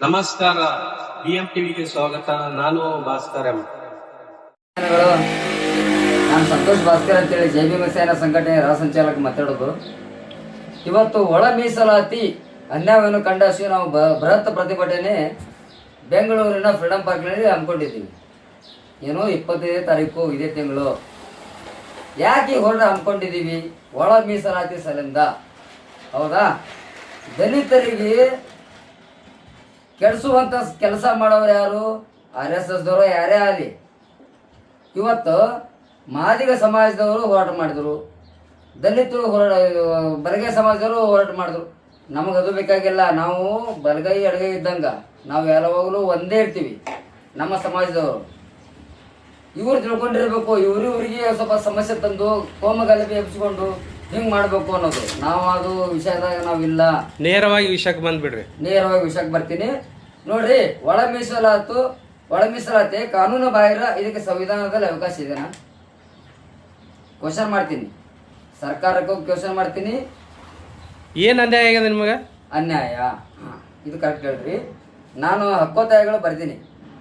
ನಮಸ್ಕಾರ, BM ಟಿವಿಗೆ ಸ್ವಾಗತ. ನಾನು ಭಾಸ್ಕರ್ ಎಂ. ನಾನು ಸಂತೋಷ್ ಭಾಸ್ಕರ್ ಅಂತೇಳಿ ಜೈ ಭೀಮ ಸೇನಾ ಸಂಘಟನೆ ರಾಜ್ಯ ಸಂಚಾಲಕ ಮಾತಾಡೋದು. ಇವತ್ತು ಒಳ ಮೀಸಲಾತಿ ಅನ್ಯಾಯವನ್ನು ಖಂಡಿಸಿ ನಾವು ಬೃಹತ್ ಪ್ರತಿಭಟನೆ ಬೆಂಗಳೂರಿನ ಫ್ರೀಡಂ ಪಾರ್ಕ್ನಲ್ಲಿ ಹಮ್ಮಿಕೊಂಡಿದ್ದೀವಿ. ಏನು 25ನೇ ತಾರೀಕು ಇದೇ ತಿಂಗಳು. ಯಾಕೆ ಈ ಹೋರಾಟ ಹಮ್ಮಿಕೊಂಡಿದ್ದೀವಿ? ಒಳ ಮೀಸಲಾತಿ ಸಲಿಂದ. ಹೌದಾ? ದಲಿತರಿಗೆ ಕೆಡಿಸುವಂಥ ಕೆಲಸ ಮಾಡೋರು ಯಾರು? RSS ದವರು ಯಾರೇ ಆಗಲಿ. ಇವತ್ತು ಮಾದಿಗ ಸಮಾಜದವರು ಹೋರಾಟ ಮಾಡಿದ್ರು, ದಲಿತರು ಬಲಗೈ ಸಮಾಜದವರು ಹೋರಾಟ ಮಾಡಿದ್ರು. ನಮಗದು ಬೇಕಾಗಿಲ್ಲ. ನಾವು ಬಲಗೈ ಎಡಗೈ ಇದ್ದಂಗೆ ನಾವು ಯಾವಾಗಲೂ ಒಂದೇ ಇರ್ತೀವಿ. ನಮ್ಮ ಸಮಾಜದವರು ಇವ್ರು ತಿಳ್ಕೊಂಡಿರ್ಬೇಕು. ಇವ್ರಿಗೆ ಸ್ವಲ್ಪ ಸಮಸ್ಯೆ ತಂದು ಕೋಮಗಲಭೆ ಎಬ್ಬಿಸ್ಕೊಂಡು ಹಿಂಗೆ ಮಾಡಬೇಕು ಅನ್ನೋದು. ನಾವು ಅದು ವಿಷಯದಾಗ ನಾವಿಲ್ಲ. ನೇರವಾಗಿ ವಿಷಯಕ್ಕೆ ಬಂದ್ಬಿಡ್ರಿ. ನೇರವಾಗಿ ವಿಷಯಕ್ಕೆ ಬರ್ತೀನಿ ನೋಡ್ರಿ. ಒಳ ಮೀಸಲಾತಿ ಕಾನೂನು ಬಾಹಿರ. ಇದಕ್ಕೆ ಸಂವಿಧಾನದಲ್ಲಿ ಅವಕಾಶ ಇದೆನಾ? ಕ್ವಶನ್ ಮಾಡ್ತೀನಿ. ಸರ್ಕಾರಕ್ಕೂ ಕ್ವಶನ್ ಮಾಡ್ತೀನಿ. ಏನು ಅನ್ಯಾಯ ಆಗಿದೆ ನಿಮಗೆ? ಅನ್ಯಾಯ ಇದು ಕರೆಕ್ಟ್ ಹೇಳ್ರಿ. ನಾನು ಹಕ್ಕೊತ್ತಾಯಗಳು ಬರ್ತೀನಿ.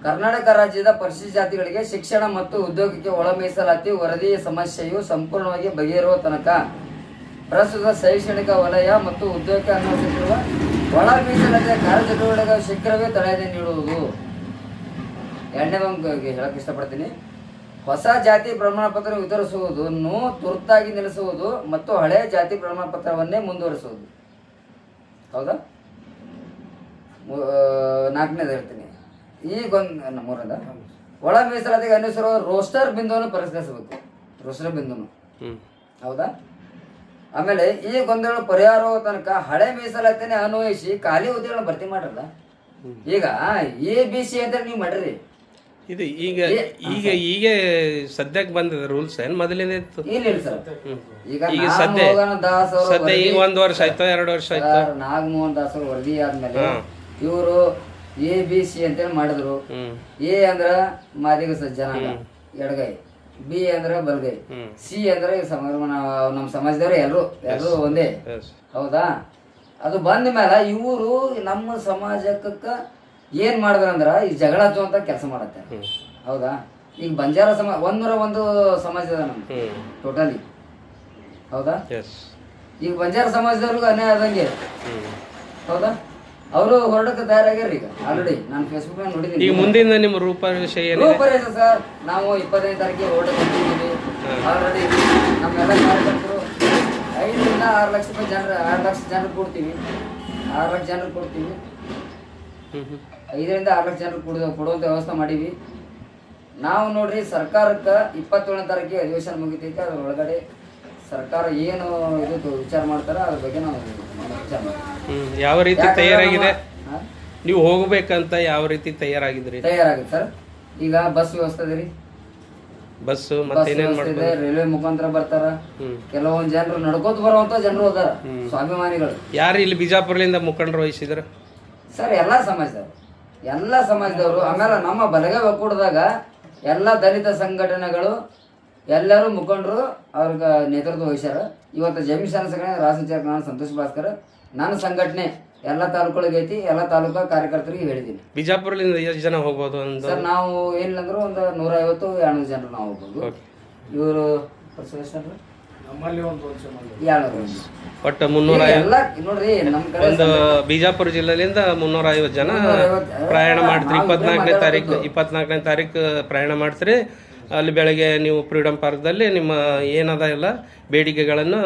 ಕರ್ನಾಟಕ ರಾಜ್ಯದ ಪರಿಶಿಷ್ಟ ಜಾತಿಗಳಿಗೆ ಶಿಕ್ಷಣ ಮತ್ತು ಉದ್ಯೋಗಕ್ಕೆ ಒಳ ಮೀಸಲಾತಿ ವರದಿ ಸಮಸ್ಯೆಯು ಸಂಪೂರ್ಣವಾಗಿ ಬಗೆಹರುವ ತನಕ ಪ್ರಸ್ತುತ ಶೈಕ್ಷಣಿಕ ವಲಯ ಮತ್ತು ಉದ್ಯೋಗಕ್ಕೆ ಅನ್ವಯಿಸುತ್ತಿರುವ ಒಳ ಮೀಸಲಾತಿಯ ಕಾರ್ಯಚಟುವಟಿಕೆಗಳ ಶೀಘ್ರವೇ ತಡೆಯದೆ ನೀಡುವುದು. ಎರಡನೇದೊಂದು ಹೇಳಕ್ಕೆ ಇಷ್ಟಪಡ್ತೀನಿ. ಹೊಸ ಜಾತಿ ಪ್ರಮಾಣ ಪತ್ರ ವಿತರಿಸುವುದನ್ನು ತುರ್ತಾಗಿ ನಿಲ್ಲಿಸುವುದು ಮತ್ತು ಹಳೆಯ ಜಾತಿ ಪ್ರಮಾಣ ಪತ್ರವನ್ನೇ ಮುಂದುವರಿಸುವುದು. ಹೌದಾ? 4ನೇದು ಹೇಳ್ತೀನಿ. ಈಗೊಂದು ಮೂರದ ಒಳ ಮೀಸಲಾತಿಗೆ ಅನುಸರಿಸುವ ರೋಸ್ಟರ್ ಬಿಂದುವನ್ನು ಪರಿಷ್ಕರಿಸಬೇಕು. ರೋಸ್ಟರ್ ಬಿಂದುನು. ಹೌದಾ? ಆಮೇಲೆ ಈ ಗೊಂದಲ ಪರಿಹಾರ ತನಕ ಹಳೆ ಮೀಸಲಾತಿನೇ ಅನ್ವಯಿಸಿ ಖಾಲಿ ಹುದ್ದೆಗಳನ್ನ ಭರ್ತಿ ಮಾಡ್ರಲ್ಲ. ಈಗ ABC ಅಂತ ನೀವು ಮಾಡ್ರಿ. ಇದು ಈಗ ಸದ್ಯಕ್ಕೆ ಬಂದಿದೆ ರೂಲ್ಸ್. ಏನು ಮೊದಲಿಂದ ಇತ್ತು? ಇಲ್ಲ ಸರ್. ಈಗ ಸದ್ಯ ಈಗ 1 ವರ್ಷ ಆಯ್ತು, 2 ವರ್ಷ ಆಯ್ತು. ನಾಗಮೋಹನ್ ದಾಸ್ ಅವರು ವರದಿ ಆದ್ಮೇಲೆ ಇವರು ABC ಅಂತೇಳಿ ಮಾಡಿದ್ರು. A ಅಂದ್ರ ಮಾದಿಗ ಜನಾಂಗ ಎಡಗೈ, B ಅಂದ್ರ ಬಲಗೈ, C ಅಂದ್ರೆ ನಮ್ಮ ಸಮಾಜದವ್ರು ಎಲ್ಲರೂ ಒಂದೇ. ಹೌದಾ? ಅದು ಬಂದ ಮೇಲೆ ಇವರು ನಮ್ಮ ಸಮಾಜಕ್ಕ ಏನ್ ಮಾಡಿದ್ರಂದ್ರ ಈ ಜಗಳ ಹಚ್ಚುವಂತ ಕೆಲಸ ಮಾಡತ್ತೆ. ಹೌದಾ? ಈಗ ಬಂಜಾರ ಸಮಾಜ 101 ಸಮಾಜ ಅದ ನಮ್ಗೆ ಟೋಟಲಿ. ಹೌದಾ? ಈಗ ಬಂಜಾರ ಸಮಾಜದವ್ರಿಗೂ ಅನ್ಯಾಯ ಆದಂಗೆ. ಹೌದಾ? ಅವರು ಹೊರಡಕ್ಕೆ ತಯಾರಾಗ್ಯಾರ ಈಗ ಆಲ್ರೆಡಿ. ನಾನು ಫೇಸ್ಬುಕ್ ನಲ್ಲಿ ನೋಡಿದ್ದೀನಿ. ಈಗ ಮುಂದಿನ ನಿಮ್ಮ ರೂಪರೇಷ ಸರ್, ನಾವು 25ನೇ ತಾರೀಕಿಗೆ ಹೊರಡಕ್ಕೆ ಬಂದಿದ್ದೀವಿ. ಆಲ್ರೆಡಿ ನಮ್ಮೆಲ್ಲ ಕಾರ್ಯಕರ್ತರು 5 ರಿಂದ 6 ಲಕ್ಷ ರೂಪಾಯಿ 6 ಲಕ್ಷ ಜನರು ಕೊಡ್ತೀವಿ. 6 ಲಕ್ಷ ಜನರು ಕೊಡ್ತೀವಿ. 5 ರಿಂದ 6 ಲಕ್ಷ ಜನರು ಕೊಡುವಂತ ವ್ಯವಸ್ಥೆ ಮಾಡೀವಿ ನಾವು. ನೋಡ್ರಿ, ಸರ್ಕಾರಕ್ಕೆ 27ನೇ ತಾರೀಕಿಗೆ ಅಧಿವೇಶನ ಮುಗಿತೈತೆ. ಅದ್ರ ಒಳಗಡೆ ಸರ್ಕಾರ ಏನು ಇದು ವಿಚಾರ ಮಾಡ್ತಾರ ಅದ್ರ ಬಗ್ಗೆ ನಾವು ವಿಚಾರ ಮಾಡ್ತೀವಿ. ಯಾವ ರೀತಿ ತಯಾರಾಗಿದೆ? ನೀವು ಹೋಗ್ಬೇಕಂತ ಯಾವ ರೀತಿ ತಯಾರಾಗಿದೆ ಸರ್? ಈಗ ಬಸ್ ವ್ಯವಸ್ಥೆ ಇದೆ ರೀ. ಬಸ್ ಇದೆ, ರೈಲ್ವೆ ಮುಖಾಂತರ ಬರ್ತಾರ. ಕೆಲವೊಂದು ಜನರು ನಡ್ಕೋತ ಬರುವಂತ ಜನರು ಅದಾರ, ಸ್ವಾಭಿಮಾನಿಗಳು. ಯಾರು ಇಲ್ಲಿ ಬಿಜಾಪುರದಿಂದ ಮುಖಂಡರು ವಹಿಸಿದ್ರ? ಸರ್, ಎಲ್ಲಾ ಸಮಾಜದವರು. ಆಮೇಲೆ ನಮ್ಮ ಬಲಗೈ ಒಕ್ಕೂಟದಾಗ ಎಲ್ಲ ದಲಿತ ಸಂಘಟನೆಗಳು ಎಲ್ಲರೂ ಮುಖಂಡರು ಅವ್ರಿಗೆ ನೇತೃತ್ವ ವಹಿಸ್ಯಾರ. ಇವತ್ತು ಜಮೀನ್ ಸಂಘಟನೆ ರಾಜ್ಯ ಸಂಚಾಲಕ ನಾನು ಸಂತೋಷ್ ಭಾಸ್ಕರ್. ನನ್ನ ಸಂಘಟನೆ ಎಲ್ಲ ತಾಲೂಕುಗಳಿಗೆ ಐತಿ. ಎಲ್ಲ ತಾಲೂಕಾ ಕಾರ್ಯಕರ್ತರಿಗೆ ಹೇಳಿದ್ದೀನಿ. ಬಿಜಾಪುರದಿಂದ ಎಷ್ಟು ಜನ ಹೋಗ್ಬೋದು ಸರ್? ನಾವು ಏನಿಲ್ಲಂದ್ರು ಒಂದು 150-200 ಜನರು ನಾವು ಹೋಗ್ಬೋದು. ಇವರು ಒಟ್ಟು 350. ನೋಡ್ರಿ, ನಮ್ ಕಡೆ ಒಂದು ಬಿಜಾಪುರ ಜಿಲ್ಲೆಯಿಂದ 350 ಜನ ಪ್ರಯಾಣ ಮಾಡ್ತೀರಿ. 24ನೇ ತಾರೀಕು ಪ್ರಯಾಣ ಮಾಡ್ತೀರಿ. ಅಲ್ಲಿ ಬೆಳಗ್ಗೆ ನೀವು ಫ್ರೀಡಂ ಪಾರ್ಕ್ದಲ್ಲಿ ನಿಮ್ಮ ಏನದ ಎಲ್ಲ ಬೇಡಿಕೆಗಳನ್ನು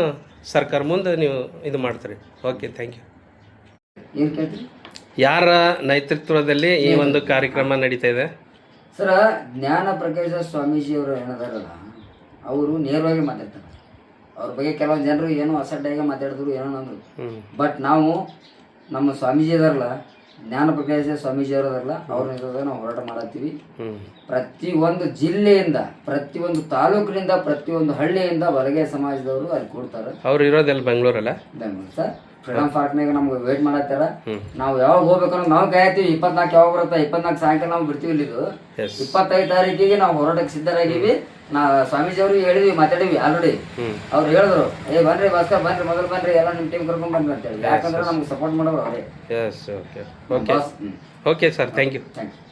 ಸರ್ಕಾರ ಮುಂದೆ ನೀವು ಇದು ಮಾಡ್ತೀರಿ. Okay, thank you. ಯಾರ ನೇತೃತ್ವದಲ್ಲಿ ಈ ಒಂದು ಕಾರ್ಯಕ್ರಮ ನಡೀತಾ ಇದೆ? ಸರ್, ಜ್ಞಾನ ಪ್ರಕಾಶ ಸ್ವಾಮೀಜಿ ಅವರು ಏನದಾರಲ್ಲ, ಅವರು ನೇರವಾಗಿ ಮಾತಾಡ್ತಾರೆ. ಅವ್ರ ಬಗ್ಗೆ ಕೆಲವೊಂದು ಜನರು ಏನೋ ಅಸಡ್ಡಾಗಿ ಮಾತಾಡಿದ್ರು, ಏನೋ ಅಂದ್ರು. ಬಟ್ ನಾವು ನಮ್ಮ ಸ್ವಾಮೀಜಿ ಅದಾರಲ್ಲ, ಜ್ಞಾನ ಪ್ರಕಾಶ ಸ್ವಾಮೀಜಿ ಅವರದಾರಲ್ಲ, ಅವ್ರ ನೇತೃತ್ವದಾಗ ನಾವು ಹೋರಾಟ ಮಾಡತ್ತೀವಿ. ಪ್ರತಿಯೊಂದು ಜಿಲ್ಲೆಯಿಂದ, ಪ್ರತಿಯೊಂದು ತಾಲೂಕಿನಿಂದ, ಪ್ರತಿಯೊಂದು ಹಳ್ಳಿಯಿಂದ ಬಲಗೈ ಸಮಾಜದವರು ಅಲ್ಲಿ ಕೊಡ್ತಾರೆ. ಅವ್ರು ಇರೋದೆಲ್ಲ ಬೆಂಗಳೂರಲ್ಲ? ಬೆಂಗಳೂರು ಸರ್. ಫ್ರೀಡಂ ಪಾರ್ಕ್ನಾಗ ನಮ್ಗೆ ವೇಟ್ ಮಾಡತ್ತಾರ. ನಾವು ಯಾವಾಗ ಹೋಗ್ಬೇಕಂದ್ರೆ ನಾವು ಕಾಯ್ತೀವಿ. 24 ಯಾವಾಗ ಬರುತ್ತೆ? 24 ಸಾಯಂಕಾಲ ನಾವು ಬಿಡ್ತೀವಿ. ಇಲ್ಲಿ 25 ತಾರೀಕಿಗೆ ನಾವು ಹೋರಾಟಕ್ಕೆ ಸಿದ್ಧರಾಗಿವಿ. ನಾ ಸ್ವಾಮೀಜಿ ಅವ್ರಿಗೆ ಹೇಳಿದ್ವಿ, ಮಾತಾಡಿವಿ ಆಲ್ರೆಡಿ. ಅವ್ರು ಹೇಳಿದ್ರು, ಬನ್ರಿ ಭಾಸ್ಕರ್ ಬನ್ರಿ, ಮೊದಲು ಬನ್ರಿ, ಎಲ್ಲ ನಿಮ್ಮ ಟೀಮ್ ಕರ್ಕೊಂಡ್ ಬನ್ರಿ ಅಂತೇಳಿ. ಯಾಕಂದ್ರೆ ನಮ್ಗೆ ಸಪೋರ್ಟ್ ಮಾಡೋರು ಅವರೇ. Yes, okay okay okay sir, thank you. Thank you.